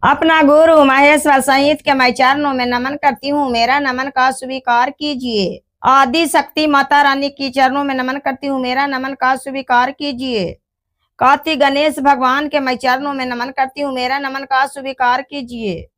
अपना गुरु महेश्वर सहित के मैं चरणों में नमन करती हूँ। मेरा नमन का स्वीकार कीजिए। आदि शक्ति माता रानी की चरणों में नमन करती हूँ। मेरा नमन का स्वीकार कीजिए। कार्तिक गणेश भगवान के मैं चरणों में नमन करती हूँ। मेरा नमन का स्वीकार कीजिए।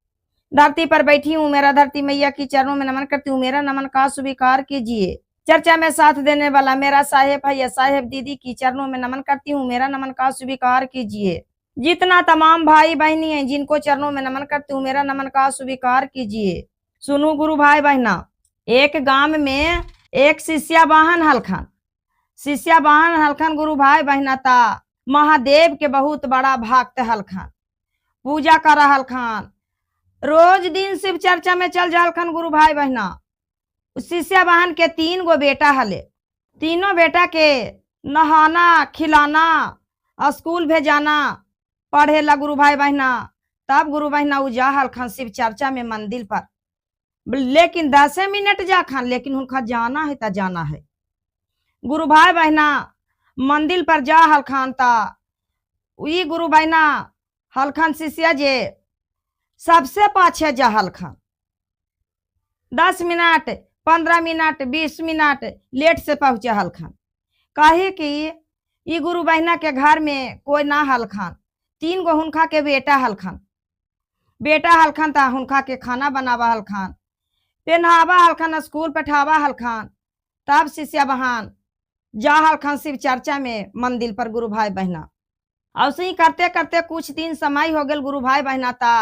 धरती पर बैठी हूँ, मेरा धरती मैया की चरणों में नमन करती हूँ। मेरा नमन का स्वीकार कीजिए। चर्चा में साथ देने वाला मेरा साहेब भैया साहेब दीदी की चरणों में नमन करती हूँ। मेरा नमन का स्वीकार कीजिए। जितना तमाम भाई बहनी हैं जिनको चरणों में नमन करती हूँ, मेरा नमन का स्वीकार कीजिए। सुनो गुरु भाई बहना, एक गांव में एक शिष्या वाहन हलखन। शिष्या वाहन हलखन गुरु भाई बहना ता महादेव के बहुत बड़ा भक्त हलखन, पूजा कर हलखन, रोज दिन शिव चर्चा में चल जालखन। गुरु भाई बहना, शिष्या वाहन के 3 गो बेटा हले। तीनों बेटा के नहाना खिलाना, स्कूल भेजाना, पढ़े ला गुरु भाई बहना। तब गुरु बहना उजा हलखन शिव चर्चा में मंदिर पर, लेकिन 10 मिनट जा खान, लेकिन उनका जाना है ता जाना है। गुरु भाई बहना मंदिर पर जा हलखन ता वही गुरु बहना हलखन शिष्या जे सबसे पाछे जा हलखन। 10 मिनट 15 मिनट 20 मिनट लेट से पहुंचे हलखन। काहे कि ये गुरु बहना के घर में कोई ना हलखन। 3 गो हुनका के बेटा हलखन। बेटा हलखन ता हुनका के खाना बनावा हलखन, पहनावा हलखन, स्कूल पठावा हलखन। तब शिष्या बहन जा हलखन शिव चर्चा में मंदिर पर। गुरु भाई बहना ऐसे ही करते करते कुछ दिन समय हो गल गुरु भाई बहना ता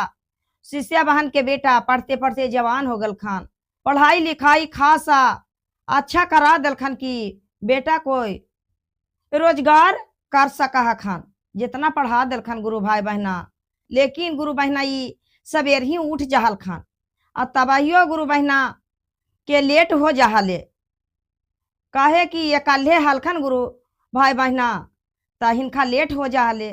शिष्या बहन के बेटा पढ़ते पढ़ते जवान हो गल खान। पढ़ाई लिखाई खासा अच्छा करा दलखन की बेटा कोई रोजगार कर सका खान, जितना पढ़ा दलखन गुरु भाई बहना। लेकिन गुरु बहना ये सवेर ही उठ जहल खान और तबाहियो गुरु बहना के लेट हो जहले। काहे कि ये कल्हे हलखन गुरु भाई बहना ता हिनका लेट हो जहले।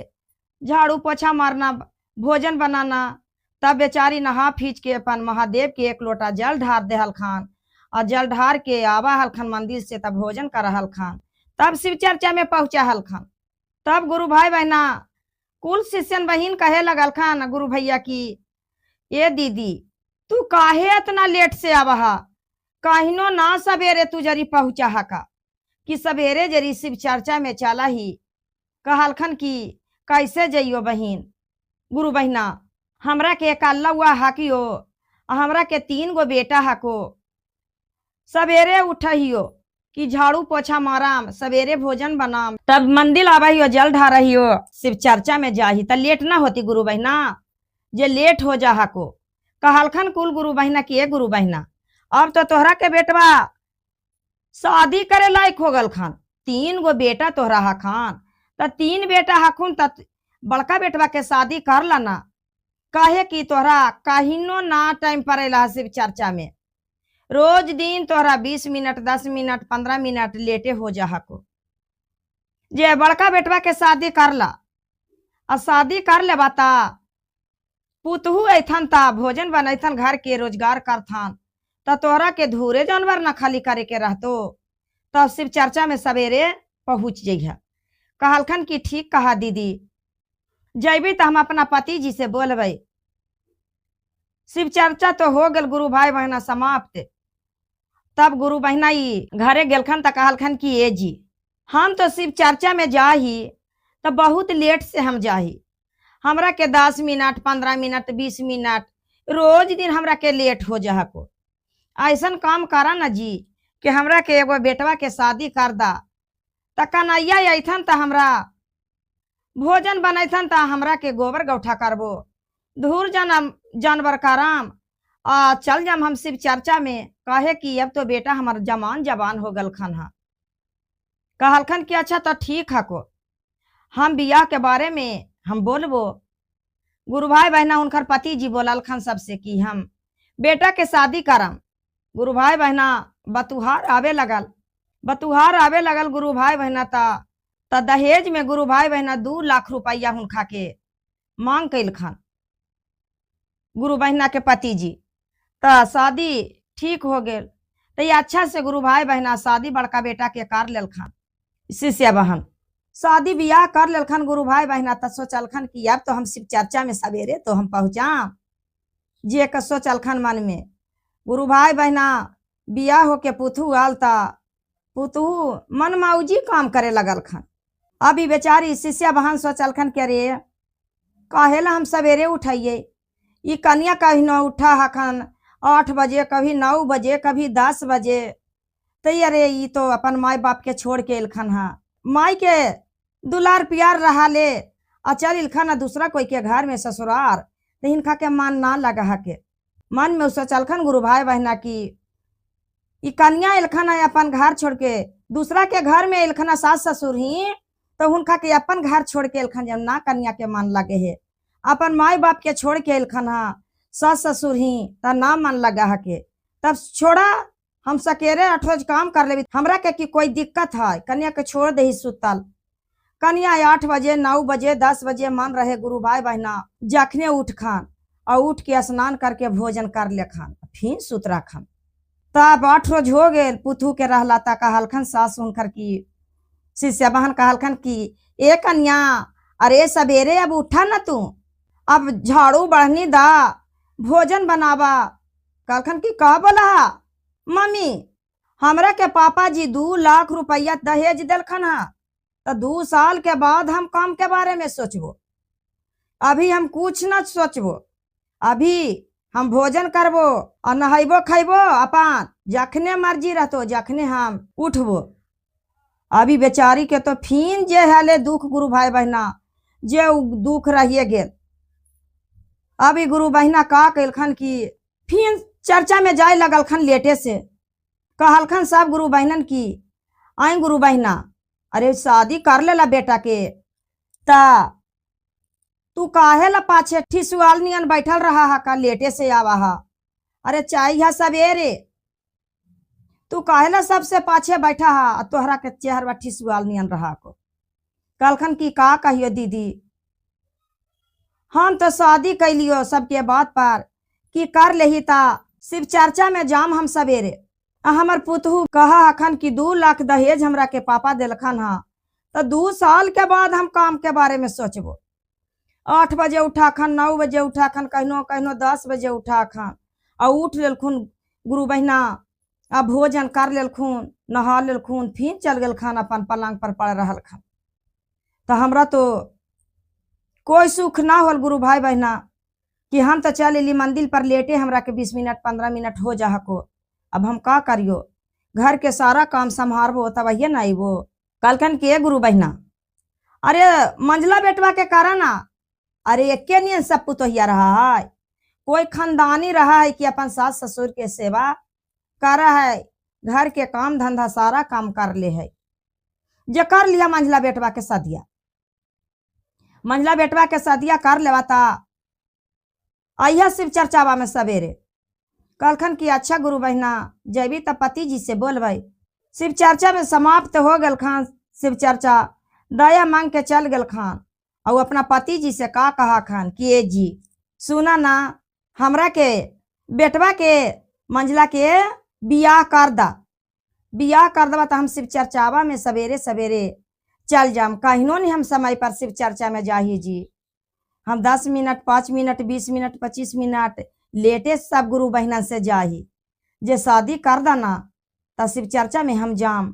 झाड़ू पोछा मारना, भोजन बनाना, तब बेचारी नहा फीच के अपन महादेव के 1 लोटा जल ढार दे हलखान और जल ढार के आवा हलखन मंदिर से। तब भोजन कर हलखान, तब शिव चर्चा में पहुंचा हलखान। तब गुरु भाई बहना कुल शिष्यन बहन कहे लगल खान गुरु भैया की, ये दीदी तू काहे इतना लेट से आवा, काहिनो ना सवेरे तू जरी पहुंचा हका कि सवेरे जरी शिव चर्चा में चला ही। कहलखन की कैसे जइयो बहन। गुरु बहना हमरा के कल्ला हुआ हकियो, हमरा के 3 गो बेटा हको। सवेरे उठहियो कि झाड़ू पोछा माराम, सवेरे भोजन बनाम, तब मंदिर आवाहियो जल ढारहियो, शिव चर्चा में जाही त लेट ना होती गुरु बहना। जे लेट हो जा हको। कहलखन कुल गुरु बहना की गुरु बहना अब तो तोहरा के बेटवा शादी करे लायक हो गल खान। 3 गो बेटा तोहरा हखान त 3 बेटा हखुन त बड़का बेटवा के शादी कर लाना। काहे कि तोहरा कहिनो ना टाइम पड़ेला शिव चर्चा में। रोज दिन तोहरा 20 मिनट 10 मिनट 15 मिनट लेटे हो जा हको। जे बड़का बेटवा के शादी कर ला और शादी कर ले बाता पुतहू ऐथन ता भोजन बनैथन, घर के रोजगार करथन त तोहरा के धूरे जानवर ना खाली करे के रहतो। तब शिव चर्चा में सवेरे पहुंच जइहा। कहलखन की ठीक कहा दीदी, जैबी तो हम अपना पति जी से बोलबे। शिव चर्चा तो हो गल गुरु भाई बहना समाप्त। तब गुरु बहना घरे गेलखन त कहलखन की ए जी हम तो शिव चर्चा में जाही तो बहुत लेट से हम जाही। हमरा के 10 मिनट 15 मिनट 20 मिनट रोज दिन हमरा के लेट हो जा को। ऐसन काम करा न जी कि हमरा के एगो बेटवा के शादी कर दा त कन्हैया अइथन त हमरा भोजन बनैथन त हमरा के गोबर गौठा करबो, धूर जानवर कराम आ चल जाम हम शिव चर्चा में। कहे कि अब तो बेटा हमार जवान हो गल खन हा। कहलखन कि अच्छा तो ठीक है को, हम बियाह के बारे में हम बोलबो। गुरु भाई बहना उनकर पति जी बोललखन सबसे कि हम बेटा के शादी करम। गुरु भाई बहना बतुहार आवे लगल गुरु भाई बहना त दहेज में गुरु भाई बहना 2 लाख रुपया हुनका के मांग कैलखन गुरु बहना के पति जी। त शादी ठीक हो गेल तो ये अच्छा से गुरु भाई बहना शादी बड़का बेटा के कर लेलखन शिष्या बहन। शादी ब्याह कर लेलखन गुरु भाई बहना तो सोचलखन कि अब तो हम शिव चर्चा में सवेरे तो हम पहुँचा जे का सोचलखन मन में। गुरु भाई बहना बियाह होके पुतहू आल ता पुतहू मन मौजी काम करे लगलखन। अभी बेचारी शिष्या बहन सोचलखन कि अरे काहेला हम सवेरे उठाइए, ये कन्या कभी न उठा हखन 8 बजे, कभी 9 बजे, कभी 10 बजे। तो अरे ये तो अपन माई बाप के छोड़ के इलखन हा, माई के दुलार प्यार रहा ले चल इलखन दूसरा कोई के घर में ससुरार, तो इनका के मन ना लगा के मन में सोचलखन गुरु भाई बहना की ये कन्या इलखन है अपन घर छोड़ के दूसरा के घर में इलखन सास ससुर ही, तो उनका के अपन घर छोड़ के इलखन जब ना कन्या के मन लगे है, अपन माई बाप के छोड़ के इलखन हा सास ससुर ही त ना मन लगा के, तब छोड़ा हम सकेरे 8 रोज काम कर ले हमरा के कि कोई दिक्कत है, कन्या के छोड़ दे सुतल। कन्या 8 बजे 9 बजे 10 बजे मन रहे गुरु भाई बहना जखने उठ खान और उठ के स्नान करके भोजन कर ले खान फिर सुत रखन। तब 8 रोज हो गए पुतहू के रहला ता कहलखन सास उनकर की शिष्या बहन कहलखन कि ए कन्या अरे सवेरे अब उठा न तू, अब झाड़ू बढ़नी दा भोजन बनावा। कहलखन कि का बोला मम्मी हमरा के पापा जी 2 लाख रुपया दहेज दिलखन हा, तो 2 साल के बाद हम काम के बारे में सोचबो, अभी हम कुछ न सोचबो, अभी हम भोजन करबो और नहाइबो खैबो अपन जखने मर्जी रहतो जखने हम उठबो। अभी बेचारी के तो फिन जे है दुख गुरु भाई बहना जे दुख रहिए गेल। अभी गुरु बहना का कलखन की फिर चर्चा में जाए लगलखन लेटे से, कहलखन सब गुरु बहनन की आई गुरु बहना अरे शादी कर लेला बेटा के, ता तू काहे ला पाछे ठिसुआल नियन बैठल रहा हा का लेटे से आवा हा, अरे चाहिए सवेरे तू काहेला सबसे पाछे बैठा हा तोहरा के चेहरा ठिसुआल नियन रहा को। कहलखन की का कहियो दीदी हम तो शादी कैलियो सबके बात पर कि कर लेही ता शिव चर्चा में जाम हम सवेरे। हमर पुतहू कहा हखन कि 2 लाख दहेज हमरा के पापा दिलखन हा, तो 2 साल के बाद हम काम के बारे में सोचबो। 8 बजे उठा खन 9 बजे उठा खन कहनो कहनो 10 बजे उठा खन और उठ लेलखुन गुरु बहना अब भोजन कर लेलखुन नहा लेलखुन फिर चल गेलखन अपन पलंग पर पड़ रहल खन। तो हमरा तो कोई सुख ना होल गुरु भाई बहना कि हम तो चल एली मंदिर पर लेटे हमरा के 20 मिनट 15 मिनट हो जा को, अब हम का करियो घर के सारा काम संभारबो तब ये ना आइबो। कहलखन के गुरु बहना अरे मंझला बेटवा के कारण अरे एके नियन सब पुतोहिया रहा है, कोई खानदानी रहा है कि अपन सास ससुर के सेवा कर रहा है, घर के काम धंधा सारा काम कर ले है। जे कर लिया मंझला बेटवा के सदिया, मंझला बेटवा के सदिया कर लेवाता आइया शिव चर्चावा में सवेरे। कहलखन की अच्छा गुरु बहना जैबी त पति जी से बोलबई। शिव चर्चा में समाप्त हो गल खान शिव चर्चा, दया मांग के चल गल खान और अपना पति जी से का कहा खान कि ए जी सुना ना हमरा के बेटवा के मंझला के बियाह कर दा, बियाह कर दबा तो हम शिव चर्चावा में सवेरे सवेरे चल जाम, कहिनो नहीं हम समय पर शिव चर्चा में जाही जी, हम 10 मिनट 5 मिनट 20 मिनट 25 मिनट लेटे सब गुरु बहना से जाही, जे शादी कर दा ना तो शिव चर्चा में हम जाम।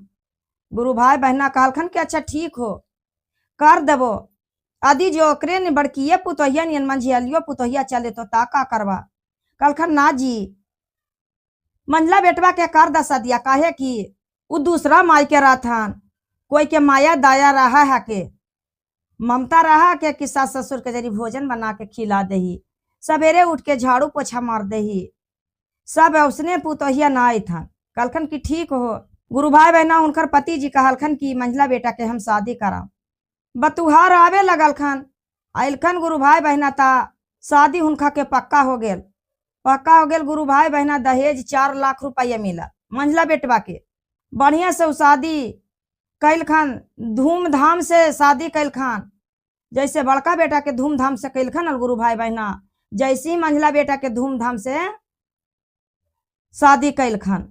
गुरु भाई बहना कहलखन कि अच्छा ठीक हो कर देबो, आदि जो ओकरे ने बड़किए पुतोहिया नियन मंझियालियो पुतोहिया चले तो ताका करवा। कहलखन ना जी मंझला बेटवा के कर दा सदिया, काहे कि उ दूसरा माई के रहथन, कोई के माया दाया रहा है के ममता रहा के कि सास ससुर के जरी भोजन बना के खिला दही, सवेरे उठ के झाड़ू पोछा मार दही, सब उसने पुतोहिया ना आई था। कहलखन कि ठीक हो। गुरु भाई बहना उनकर पति जी कहलखन कि मंझला बेटा के हम शादी कराम। बतुहार आवे लगलखन आइलखन गुरु भाई बहना ता शादी उनका के पक्का हो गेल, पक्का हो गेल। गुरु भाई बहना दहेज 4 लाख रुपया मिला मंझला बेटवा के, बढ़िया से शादी कैलखन, धूमधाम से शादी कैलखन, जैसे बड़का बेटा के धूमधाम से कैलखन और गुरु भाई बहना जैसे ही मंझला बेटा के धूमधाम से शादी कैलखन।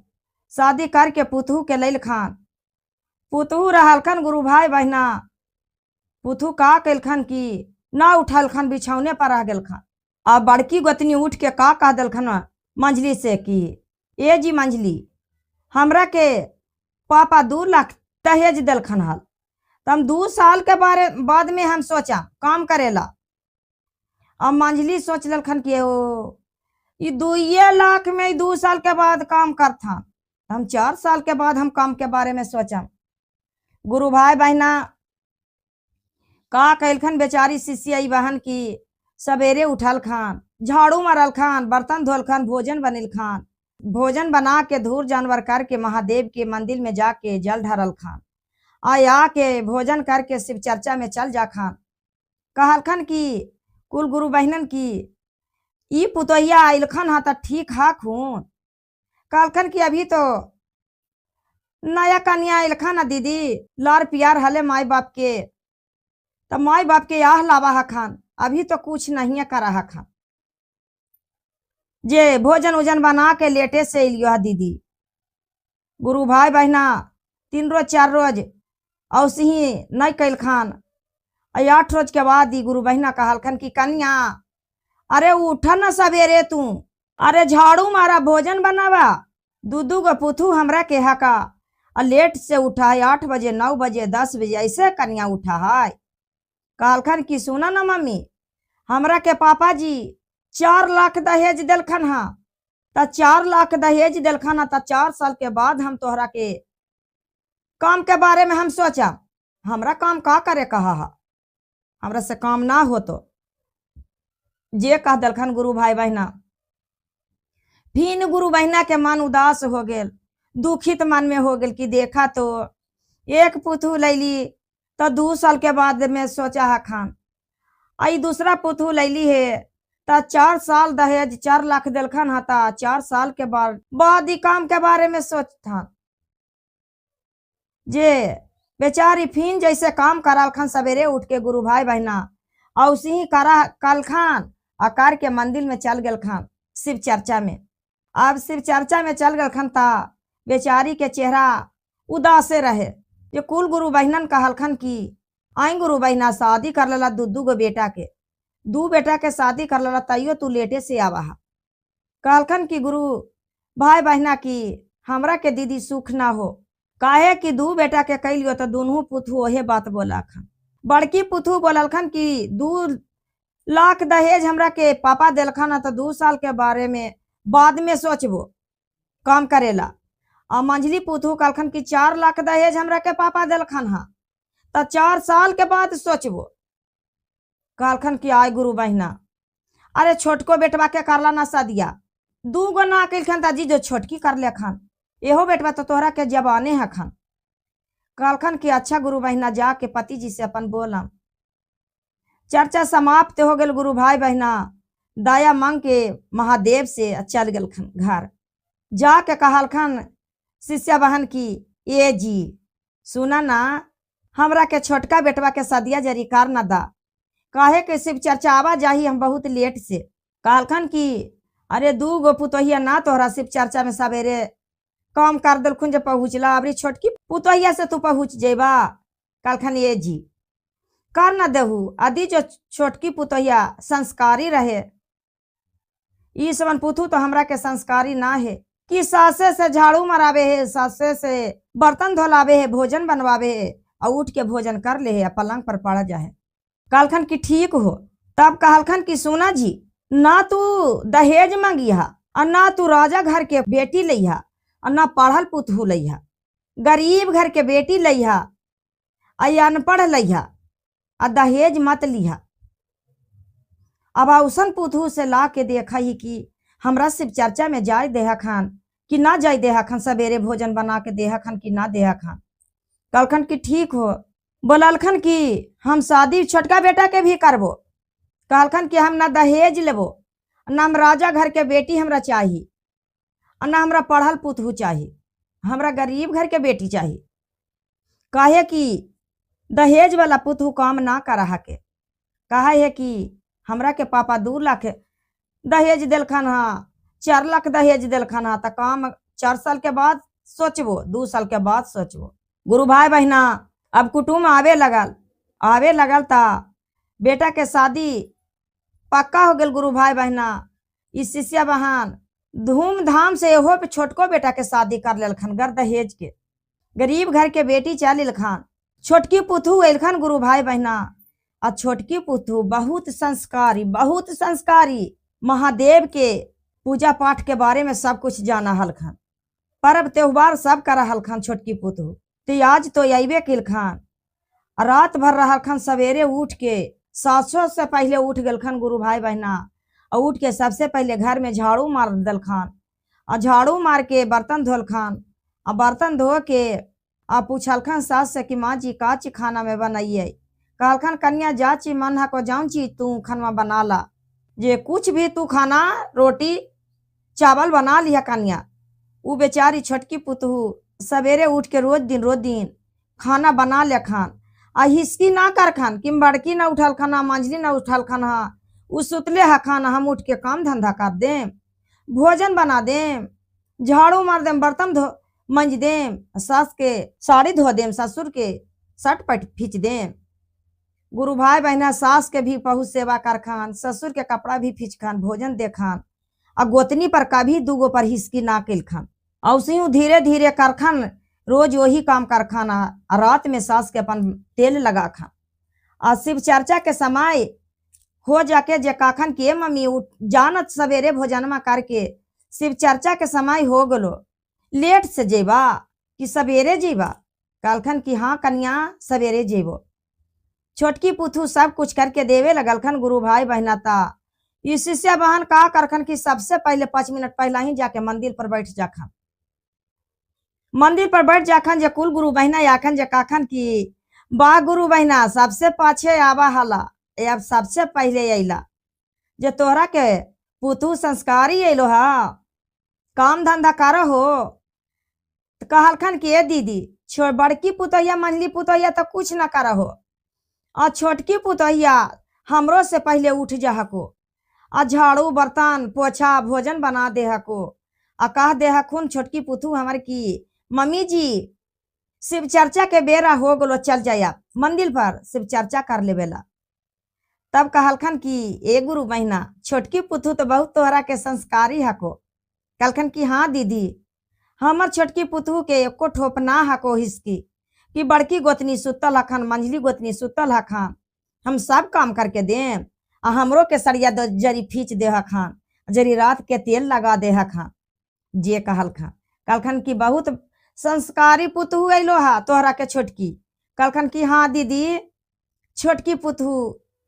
शादी करके पुतहू के लैलखन, पुतहू रहलखन गुरु भाई बहना पुथु का कैलखन की ना उठलखन, बिछौने पर रह गेलखन। अब बड़की गोतनी उठ के का कह दिलखन मंझली से कि ए जी मंझली, हमरा के पापा 2 लाख दहेज दिलखन हल, तो हम 2 साल के बाद में हम सोचा काम करेला। अब मंझली सोच ललखन कि ओ ये 2 लाख में 2 साल के बाद काम करथा, हम 4 साल के बाद हम काम के बारे में सोचा। गुरु भाई बहना का कैलखन बेचारी शिष्य बहन की सवेरे उठल खान, झाड़ू मारल खान, बर्तन धोल खान, भोजन बनिल खान, भोजन बना के धूर जानवर करके महादेव के मंदिर में जाके जल ढारल खान, आया के भोजन करके शिव चर्चा में चल जा खान। कहलखन की कुल गुरु बहनन की ई पुतोहिया आइलखन हा तो ठीक हा खून। कहलखन की अभी तो नया कन्या आइलखन हा दीदी, लार प्यार हले माई बाप के, तब माई बाप के आह लावा हा खान, अभी तो कुछ नहीं करा हा खान, जे भोजन उजन बना के लेटे से लियो दीदी। गुरु भाई बहना 3 रोज 4 रोज औसे ही नहीं कैल खान। 8 रोज के बाद ही गुरु बहना कहलखन की कन्या अरे उठ न सवेरे तू, अरे झाड़ू मारा, भोजन बनावा, 2 गो पुथू हमरा के हका, लेट से उठा है 8 बजे 9 बजे 10 बजे ऐसे कन्या उठा है। कहलखन की सुना ना मम्मी, हमरा के पापा जी 4 लाख दहेज दिलखन हा, तो 4 लाख दहेज दिलखन हा, तो 4 साल के बाद हम तोहरा के काम के बारे में हम सोचा, हमरा काम का करे कहा हा, हमरा से काम ना हो तो जे कह दिलखन गुरु भाई बहना। फिर गुरु बहना के मन उदास हो गेल, दुखित मन में हो गेल कि देखा तो एक पुथू लैली तो 2 साल के बाद में सोचा है खान, आई दूसरा पुथू लैली है तो 4 साल दहेज 4 लाख दिलखन हता, 4 साल के बाद ही काम के बारे में सोचता। जे बेचारी फिन जैसे काम कराल खान सवेरे उठ के गुरु भाई बहना औसी ही करा कल खान आकार के मंदिर में चल गल खान शिव चर्चा में। अब शिव चर्चा में चल गल खान ता बेचारी के चेहरा उदासे रहे। ये कुल गुरु बहनन कहलखन की आई गुरु बहना शादी कर लला 2 गो बेटा के, 2 बेटा के शादी कर लला तैयो तू लेटे से आवा। कहलखन की गुरु भाई बहना की हमरा के दीदी सुख ना हो, काहे कि 2 बेटा के कैलियो तो दोनों पुथू ओहे बात बोला खन। बड़की पुथू बोललखन की 2 लाख दहेज हमरा के पापा दिलखन तो 2 साल के बारे में बाद में सोचबो काम करेला। और मंझली पुथू कहलखन की 4 लाख दहेज हमरा के पापा दिलखन हा, तो 4 साल के बाद सोचबो। कहलखन की आय गुरु बहना अरे छोटको बेटवा के करला ना सदिया, 2 गो ना कैलखन ताजी जो छोटकी कर ले खान, एहो बेटवा तो तोहरा के जबाने है खान। कहलखन की अच्छा गुरु बहना जाके पति जी से अपन बोलम। चर्चा समाप्त हो गल। गुरु भाई बहना दया मांग के महादेव से चल गलखन घर। जाके कहलखन शिष्या बहन की ए जी सुना ना, हमरा के छोटका बेटवा के सदिया जरी कार न दा, काहे के शिव चर्चा आवा जाही हम बहुत लेट से। कहलखन की अरे 2 गो पुतोहिया ना तोहरा शिव चर्चा में सवेरे काम कर दिलखुन, जब पहुँचला अबरी छोटकी पुतोहिया से तू पहुँच जेबा। कहलखन ए जी कर न देहू, आदि जो छोटकी पुतोहिया संस्कारी रहे, ई सबन पुथू तो हमरा के संस्कारी ना है कि सासे से झाड़ू मरावे है, सासे से बर्तन धोलावे है, भोजन बनवावे है और उठ के भोजन कर ले है, पलंग पर पड़ जाए। कहलखन की ठीक हो। तब कहलखन की सोना जी ना तू दहेज मांगिहा और ना तू राजा घर के बेटी लइहा और ना पढ़ल पुथू लइहा, गरीब घर के बेटी लइहा और अनपढ़ लइहा और दहेज मत लिहा। अब औसन पुथू से ला के देखा ही कि हमरा शिव चर्चा में जाय देहा खान कि ना जाय देहा खान, सवेरे भोजन बना के देहा खान कि ना देहा खान। कहलखन की ठीक हो। बोललखन कि हम शादी छोटका बेटा के भी करबो। कहलखन कि हम ना दहेज लेबो, ना हम राजा घर के बेटी हमरा चाहिए और ना हमरा पढ़ल पुथू चाहिए, हमरा गरीब घर के बेटी चाहिए। काहे कि दहेज वाला पुथू काम ना करा के। कहा है कि हमरा के पापा 2 लाख दहेज दिलखन हा, 4 लाख दहेज दिलखन हा, तो काम 4 साल के बाद सोचबो, 2 साल के बाद सोचबो। गुरु भाई बहना अब कुटुम्ब आवे लगल। आवे लगल था बेटा के शादी पक्का हो गल गुरु भाई बहना। इस शिष्या बहन धूमधाम से एहो पे छोटको बेटा के शादी कर लेलखन गर दहेज के। गरीब घर के बेटी चल एलखन। छोटकी पुथू एलखन गुरु भाई बहना। और छोटकी पुथू बहुत संस्कारी महादेव के पूजा पाठ के बारे में सब कुछ जाना हलखन। पर्व त्योहार सब करा हलखन छोटकी पुथू। तो आज तो अबे किलखन। रात भर रहलखन सवेरे उठ के 700 से पहले उठ गलखन गुरु भाई बहना। और उठ के सबसे पहले घर में झाड़ू मार दलखन। और झाड़ू मार के बर्तन धोलखन। और बर्तन धो के आ पूछलखन सास से कि माँ जी का ची खाना में बनाइए। कहलखन कन्या जा ची मन हा को जाऊँ ची तू खाना बना ला। जे कुछ भी तू खाना रोटी चावल बना लिया कन्या। वो बेचारी छोटकी पुतहू सवेरे उठ के रोज दिन खाना बना ले खान। आ हिस्की ना कर खान कि बड़की ना उठल खाना मंझली ना उठल खाना उ सुतले हा खाना हम उठ के काम धंधा कर देम भोजन बना देम झाड़ू मार देम बर्तन धो मंज देम सास के साड़ी धो देम ससुर के शर्ट पैंट खींच देम। गुरु भाई बहना सास के भी बहुत सेवा कर खान ससुर के कपड़ा भी खींच खान भोजन दे खान। और गोतनी पर कभी दूगो पर हिस्की ना किल खान। औसी धीरे धीरे कर खान रोज वही काम कर खाना। रात में सास के अपन तेल लगा खान। और शिव चर्चा के समय हो जाके जे काखन के मम्मी जानत सवेरे भोजनमा करके शिव चर्चा के समय हो गलो लेट से जेबा कि सवेरे जेबा। कहलखन कि हाँ कन्या सवेरे जेबो। छोटकी पुथू सब कुछ करके देवे लगलखन गुरु भाई बहना। ता ये शिष्या बहन का करखन कि सबसे पहले 5 मिनट पहला ही जाके मंदिर पर बैठ जाखन। मंदिर पर बैठ जाखन जे कुल गुरु बहना आखन जे काखन की बा गुरु बहना सबसे पाछे आवा हला अब सबसे पहले अला जे तोहरा के पुतू संस्कारी अलो हा काम धंधा करो हो। तो कहलखन कि ए दीदी बड़की पुतैया मंझली पुतैया तो कुछ ना करो हो और छोटकी पुतैया हमरो से पहले उठ जा हको और झाड़ू बर्तन पोछा भोजन बना दे हको। आ कह दे हखुन छोटकी पुतू हमार की मम्मी जी शिव चर्चा के बेरा हो गलो चल जाया मंदिर पर शिव चर्चा कर ले बेला। तब कहलखन कि ए गुरु बहना छोटकी पुतू तो बहुत तोहरा के संस्कारी हको। कहलखन कि हाँ दीदी हमर छोटकी पुतू के एको ठोप ना हको हिस्की कि बड़की गोतनी सुतल हखन मंझली गोतनी सुतल हखन हम सब काम करके देम। आ हमरो के सरिया जरी फींच दे हखन जरी रात के तेल लगा दे हखन जे कहलखन कि बहुत संस्कारी पुतहू अलो हा तोहरा के छोटकी। कहलखन कि हाँ दीदी छोटकी पुतहू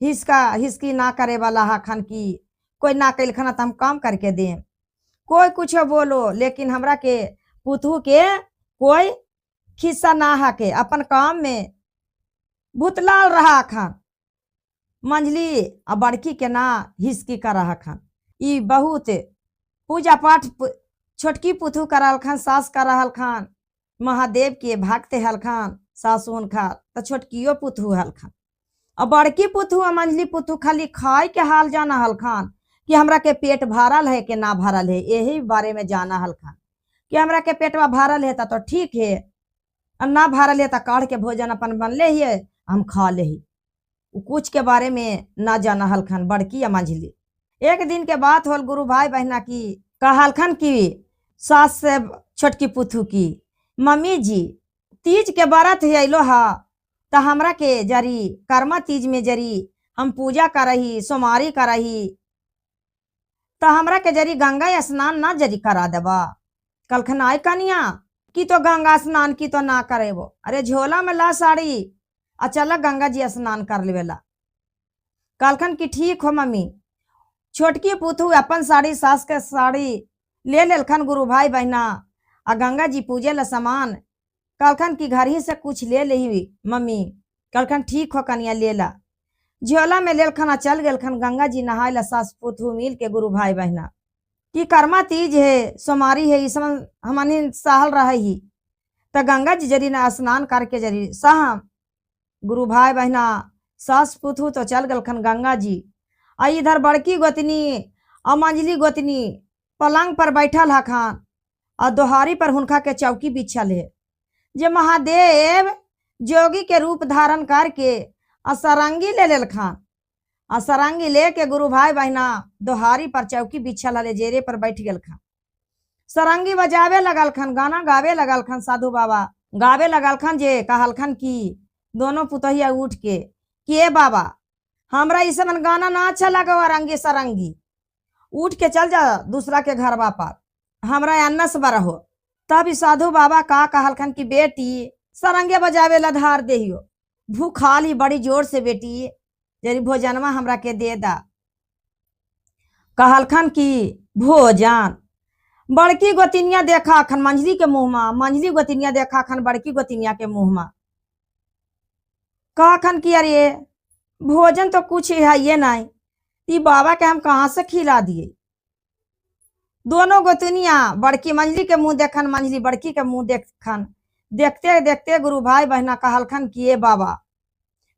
हिस्की ना करे वाला हखन की कोई ना कैलखन तो हम काम करके देम कोई कुछ बोलो लेकिन हमरा के पुतहू के कोई खिस्सा ना हके अपन काम में भूतलाल रहा खान मंझली आ बड़की के ना हिस्की कर रहा खान। ई बहुत पूजा पाठ छोटकी पुतहू करल खान सास कर रहल खान महादेव के भक्त हल खान सासु उनका तो छोटकियो पुतहू हल खान। और बड़की पुतहू आ मंझली पुतहू खाली खाए के हाल जाना हल खान कि हमरा के पेट भरल है कि ना भरल है यही बारे में जाना हल खान कि हमरा के पेटवा भरल है तो ठीक है और ना भरल है तो काढ़ के भोजन अपन बनले ही हम खा ले ही कुछ के बारे में ना जाना हलखन बड़की या मंझली। एक दिन के बात होल गुरु भाई बहना की कहलखन की सास से छोटकी पुतहू की मम्मी जी तीज के व्रत है अलो हा तो हमरा के जरी कर्मा तीज में जरी हम पूजा करही सोमारी करही तो हमरा के जरी गंगा स्नान ना जरी करा देबा। कहलखन आय कनिया की तो गंगा स्नान की तो ना करेबो अरे झोला में ला साड़ी आ चला गंगा जी स्नान कर लेवेला। कहलखन कि ठीक हो मम्मी। छोटकी पुतहू अपन साड़ी सास के साड़ी ले लेलखन गुरु भाई बहना आ गंगा जी पूजे ला सामान कहलखन कि घर ही से कुछ ले ली मम्मी। कहलखन ठीक हो कनिया ले ला झोला में लेलखन आ चल गेलखन गंगा जी नहाए ला सास पुतहू मिल के गुरु भाई बहना कि कर्मा तीज है सोमारी है इस हमनी सहल रहे ही तो गंगा जी जरी ना स्नान करके जरी सहम। गुरु भाई बहना सास पुतहू तो चल गलखन गंगा जी आ इधर बड़की गोतनी और मंझली गोतनी पलंग पर बैठल हखान और दोहारी पर हुनका के चौकी बिछल है जे महादेव जोगी के रूप धारण करके आ सरंगी ले लेलखन। आ सरंगी लेके गुरु भाई बहना दोहारी पर चौकी बिछल हले जेरे पर बैठ गेलखन। सरंगी बजावे लगलखन, गाना गावे लगलखन। साधु बाबा गावे लगलखन जे कहलखन कि दोनों पुतहिया उठ के कि ए बाबा हमरा इस गाना ना अच्छा लगा, अरंगी सरंगी उठ के चल जा दूसरा के घरवा पर, हमरा अन्ना से बरहो। तब साधु बाबा का कहलखन कि बेटी सरंगे बजावे ला धार देहियो, भूखाल ही बड़ी जोर से बेटी, जरी भोजनवा हमरा के दे दा। कहलखन कि भोजन बड़की गोतिनिया देखा अखन मंझली के मुँह में, मंझली गोतिनिया देखा अखन बड़की गोतिनिया के मुँह में। कहखन कि अरे भोजन तो कुछ है ये नहीं, ती बाबा के हम कहाँ से खिला दिए। दोनों गोतनिया बड़की मंझली के मुंह देखन, मंझली बड़की के मुंह देखन। देखते देखते गुरु भाई बहना कहलखन कि ये बाबा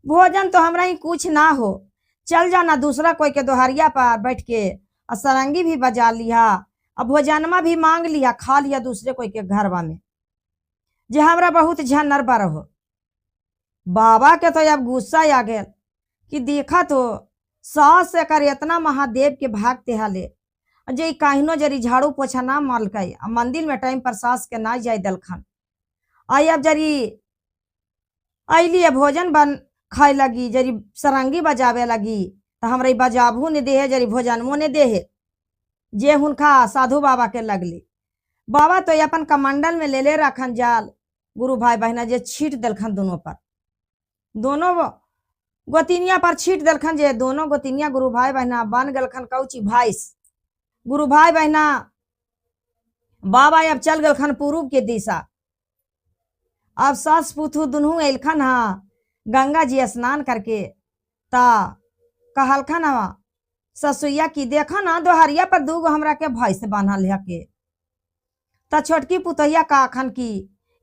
भोजन तो हमरा ही कुछ ना हो, चल जाना दूसरा कोई के दोहरिया पर बैठ के सरंगी भी बजा लिया, अब भोजनमा भी मांग लिया, खा लिया दूसरे कोई के घरवा में, जे हमरा बहुत झनर बर हो। बाबा के तो अब गुस्सा आ गया कि देखा तो सास से कर इतना महादेव के भागते हाले, जे काहिनो जरी झाड़ू पोछा ना मालकई, मंदिर में टाइम पर सास के ना जाय दलखन। आई अब जरी अली भोजन बन खाए लगी, जरी सरंगी बजावे लगी, तो हमरा बजाबू ने दे, जरी भोजनमो ने दे, जे हुनका साधु बाबा के लगली। बाबा तो अपन कमंडल में ले ले रखन जाल, गुरु भाई बहना जे छीट दलखन दोनों पर, दोनों गोतिनिया पर छीट दलखन, जे दोनों गोतिनिया गुरु भाई बहना बन गलखन कौची भाईस। गुरु भाई बहना बाबा अब चल गलखन पूर्व के दिशा। अब सास पुथु दुनू एलखन हा गंगा जी स्नान करके, ता कहलखन हवा ससुइया की देखा ना दोहरिया पर दूगो हमरा के भैंस बांधल है के। ता छोटकी पुतहिया कहखन की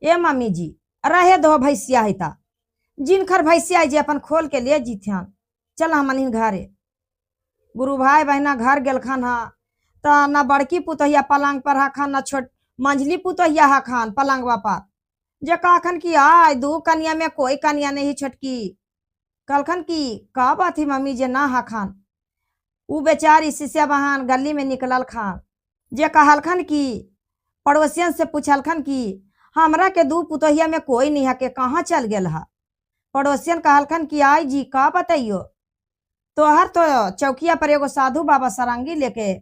ए मम्मी जी रहे दो भैंसिया है, ता जिनखर भैंसिया जे अपन खोल के ले जीथियन, चल हमनी घरे। गुरु भाई बहना घर गेलखन हा, ता ना बड़की पुतहिया पलंग पर हखन, ना छोट मंझली पुतहिया हखन पलंगवा पर, जे कहखन कि आय दू कन्या में कोई कन्या नहीं छोटकी। कहलखन कि का बात है मम्मी जे ना हखन। उ बेचारी शिष्या बहन गली में निकलल खान, जे कहलखन कि पड़ोसियन से पूछलखन कि हमरा के दू पुतहिया में कोई नहीं है के कहाँ चल गेल हा। पड़ोसियन कहलखन कि आई जी का बताइयो, तोहर तो चौकिया पर एगो साधु बाबा सरंगी लेके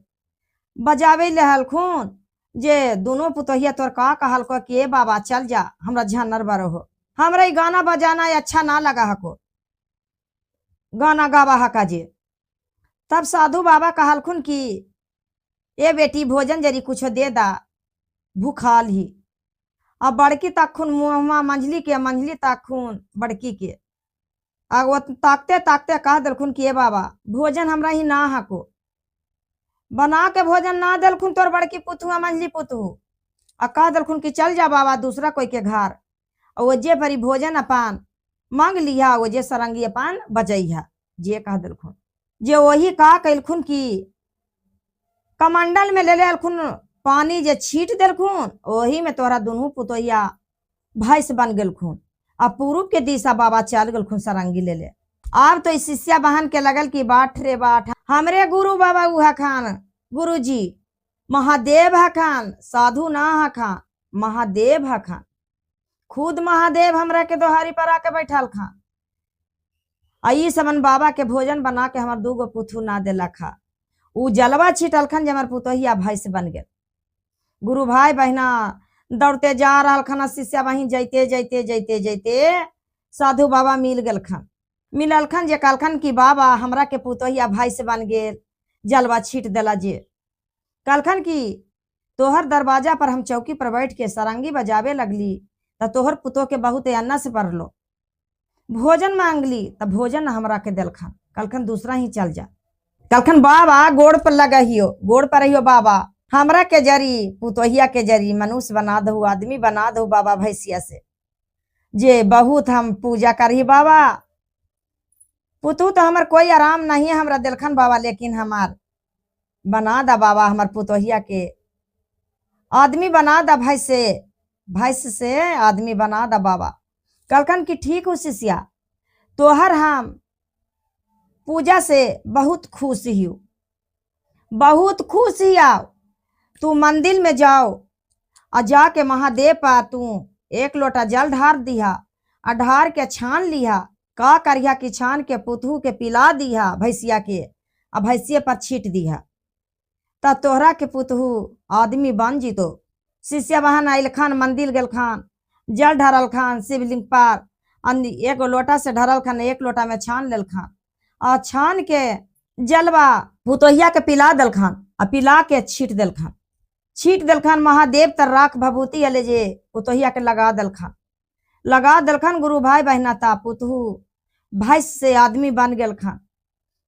बजावे ले हलखून, जे दोनों पुतहिया तोर का कहलको कि ए बाबा चल जा हमरा झनर बर हो, हमरा ई गाना बजाना अच्छा ना लगा हको, गाना गावा हका जे। तब साधु बाबा कहलखुन कि ए बेटी भोजन जरी कुछ दे दा, भूखाल ही। अब बड़की ताखुन मुँहमा मंझली के, मंझली ताखुन बड़की के, आ वो ताकते ताकते कह दलखुन कि ए बाबा भोजन हमरा ही ना हको, बना के भोजन ना दलखुन तोर बड़की पुतहुआ मंझली पुतहु, आ कह दलखुन कि चल जा बाबा दूसरा कोई के घर, और वो जे भरी भोजन अपन मांग लिया, वो जे सरंगी अपन बजैहा, जे कह दलखुन। जे वही का कैलखुन कि कमंडल में ले लेलखुन पानी, जे छीट देलखुन वही में तोरा दोनों पुतहिया भैंस बन गेलखुन। अब पूर्व के दिशा बाबा चल गेलखुन सरंगी ले ले। अब तो शिष्या बहन के लगल कि बाट रे बाट, हमरे गुरु बाबा उ हखान, गुरु जी महादेव हखान, साधु ना हखान, महादेव हखान, खुद महादेव हमरा के दोहारी पर आके बैठल खान। आई समन बाबा के भोजन बना के हमार दूगो पुथु ना देला खा, उ जलवा छिटलखन जे हमार पुतहिया भैंस बन गेल। गुरु भाई बहना दौड़ते जा रहा खन, शिष्या बहिन जैते जैते जैते जैते साधु बाबा मिल गेलखन। मिललखन जे कहलखन कि बाबा हमरा के पुतहिया भैंस बन गेल, जलवा छीट देला। जे कहलखन कि तोहर दरवाजा पर हम चौकी पर बैठ के सरंगी बजावे लगली, तो तोहर पुतो के बहुत अन्ना से पड़लो, भोजन मांगली तब भोजन हमरा के दिलखन। कहलखन दूसरा ही चल जा। कहलखन बाबा गोड़ पर लगाइयो, गोड़ पर रहियो बाबा, हमरा के जरी पुतोहिया के जरी मनुष्य बना दो, आदमी बना दो बाबा भैंसिया से, जे बहुत हम पूजा करही बाबा। पुतू तो हमार कोई आराम नहीं हमरा दिलखन बाबा, लेकिन हमार बना दा बाबा, हमार पुतोहिया के आदमी बना दा, भैंस से आदमी बना दा बाबा। कहलखन कि ठीक हो शिष्या, तोहर हम पूजा से बहुत खुश हूँ, बहुत खुश ही आओ। तू मंदिर में जाओ और जाके महादेव पर तू एक लोटा जल ढार दिया और ढार के छान लिया। का करिया कि छान के पुतहू के पिला दिया भैंसिया के, और भैंसिया पर छीट दिया। त तोहरा के पुतहू आदमी बन जीतो। शिष्य बहन आयल खान, मंदिर गल खान, जल ढरल खान शिवलिंग पर, एक लोटा से ढरल खान, एक लोटा में छान लेल खान, और छान के जलवा पुतोहिया के पिला दल खान, और पिला के छीट दल खान, छीट दल खान। महादेव तर राख भभूति अले जे पुतोहिया के लगा दल खान, लगा दल खान। गुरु भाई बहना ता पुतहू भैंस से आदमी बन गल खान,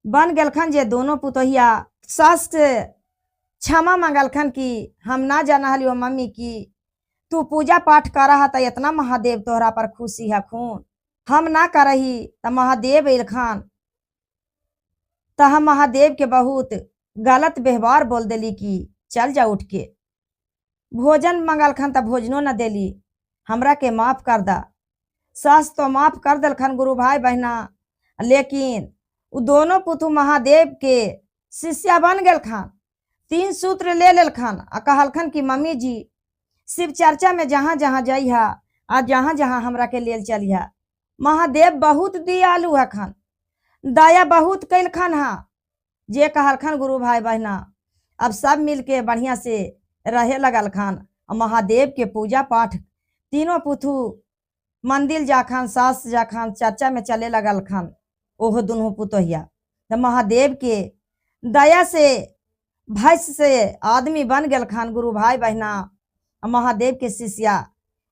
बन गल खान। जे दोनों पुतोहिया सास से क्षमा मांगल खान कि हम ना जाना हलियो मम्मी की तू पूजा पाठ कर रहा था, इतना महादेव तोहरा पर खुशी है खून, हम ना करही। त महादेव इल खान, त हम महादेव के बहुत गलत व्यवहार बोल देली कि चल जा उठ के। भोजन मंगल खान त भोजनो न देली, हमरा के माफ कर दा। सास तो माफ कर दल खान गुरु भाई बहना, लेकिन उ दोनों पुतहू महादेव के शिष्या बन गल खान। 3 सूत्र ले लेल खान आ कहल खान कि मम्मी जी शिव चर्चा में जहाँ जहाँ जाइहा आ जहाँ जहाँ हमरा के लेल चलिहा। महादेव बहुत दयालु है खान, दया बहुत कैल खान हा। जे कहल खान गुरु भाई बहना, अब सब मिल के बढ़िया से रहे लगल खान। महादेव के पूजा पाठ तीनों पुतहू मंदिर जा खान, सास जा खान, चर्चा में चले लगल खान। ओहो दोनों पुतोहिया तो महादेव के दया से भैंस से आदमी बन गल खान। गुरु भाई बहना महादेव के शिष्या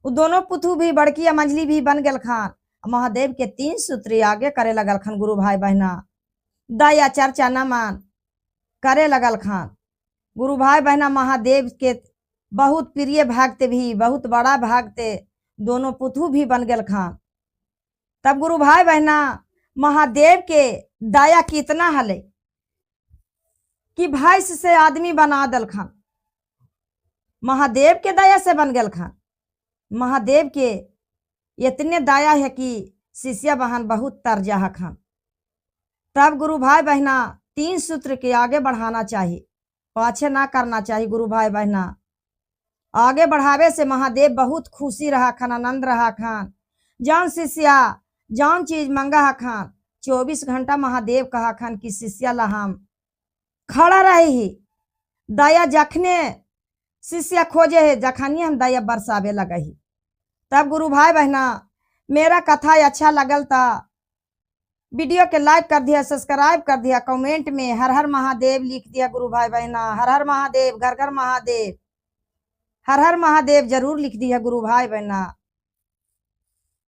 वो दोनों पुतहू भी, बड़की या मंझली भी बन गल खान। महादेव के 3 सूत्री आगे करे लगल खान। गुरु भाई बहना दया चर्चा न मान करे लगल खान। गुरु भाई बहना महादेव के बहुत प्रिय भक्त भी, बहुत बड़ा भक्त दोनों पुतहू भी बन गल खान। तब गुरु भाई बहना महादेव के दया कितना हले कि भैंस से आदमी बना दल खान। महादेव के दया से बन गल खान। महादेव के इतने दया है कि शिष्या बहन बहुत तरजा है खान। तब गुरु भाई बहना 3 सूत्र के आगे बढ़ाना चाहिए, पाछे ना करना चाहिए। गुरु भाई बहना आगे बढ़ावे से महादेव बहुत खुशी रहा खान, आनंद रहा खान। जौन शिष्या जौन चीज मंगा है खान, 24 घंटा महादेव कहा खान कि शिष्या ला हम खड़ा रहे ही। दया जखने शिष्या खोजे है, जखनी हम दया बरसावे लगे ही। तब गुरु भाई बहना मेरा कथा अच्छा लगल था वीडियो के लाइक कर दिया, सब्सक्राइब कर दिया, कमेंट में हर हर महादेव लिख दिया। गुरु भाई बहना हर हर महादेव, घर घर महादेव, हर हर महादेव जरूर लिख दिया गुरु भाई बहना।